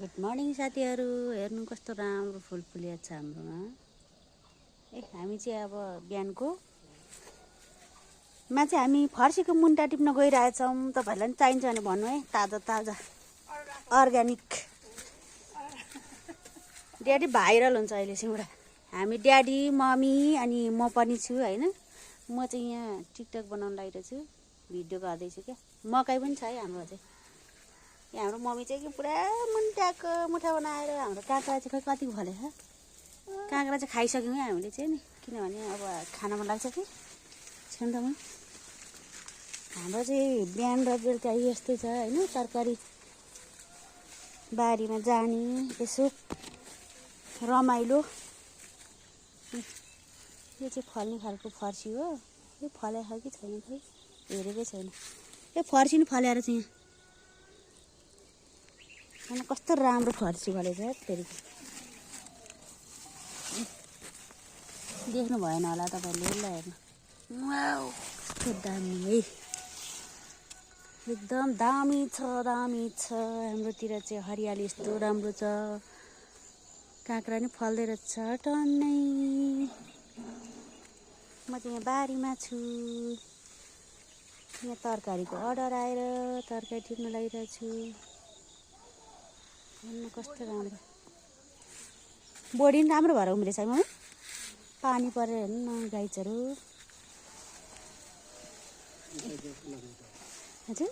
Good morning साथीहरू, हेर्नु कस्तो राम्रो फुल फुलिएको छ हाम्रोमा। हामी चाहिँ अब बिहानको हामी फर्सीको मुन्टा टिप्न गइरहेछौँ। तपाईँहरूलाई पनि चाहिन्छ भने भन्नु है, ताजा ताजा अर्ग्यानिक। ड्याडी भाइरल हुन्छ अहिले सिउँडा। हामी ड्याडी, मम्मी अनि म पनि छु होइन। म चाहिँ यहाँ टिकटक बनाउन लागिरहेको छु, भिडियो गर्दैछु क्या। मकै पनि छ है हाम्रो चाहिँ। यहाँ हाम्रो मम्मी चाहिँ कि पुरा मुन्टाको मुठा बनाएर हाम्रो काँक्रा चाहिँ खै कति फलेछ। काँक्रा चाहिँ खाइसक्यौँ है हामीले चाहिँ नि, किनभने अब खान मन लाग्छ कि छेउमा। हाम्रो चाहिँ बिहान र बेलुका यस्तै छ होइन। तरकारी बारीमा जाने यसो रमाइलो। यो चाहिँ फल्ने खालको फर्सी हो। यो फलेको कि छैन खै हेरेकै छैन। यो फर्सी नि फलेर चाहिँ यहाँ कस्तो राम्रो फर्सी फलेछ फेरि। देख्नु भएन होला तपाईँहरूले, ल हेर्नु। वाउ कस्तो दामी है, एकदम दामी छ दामी छ। हाम्रोतिर चाहिँ हरियाली यस्तो राम्रो छ। काँक्रा नि फल्दै रहेछ टन्नै। म चाहिँ यहाँ बारीमा छु। यहाँ तरकारीको अर्डर आएर तरकारी टिप्न लागिरहेको छु। हेर्नु कस्तो राम्रो, बोडी पनि राम्रो भएर उम्रेछ है। म पानी परेर हेर्नु न गाईचहरू। हजुर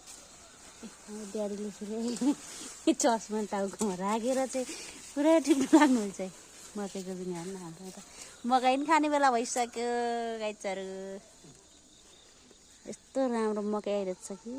ड्याडीले फेरि चस्मा टाउकोमा राखेर चाहिँ पुरा टिप्नु लाग्नुहुन्छ है मकैको बिना। हेर्नु हाम्रो त मकै पनि खाने बेला भइसक्यो गाईचहरू। यस्तो राम्रो मकै आइरहेछ कि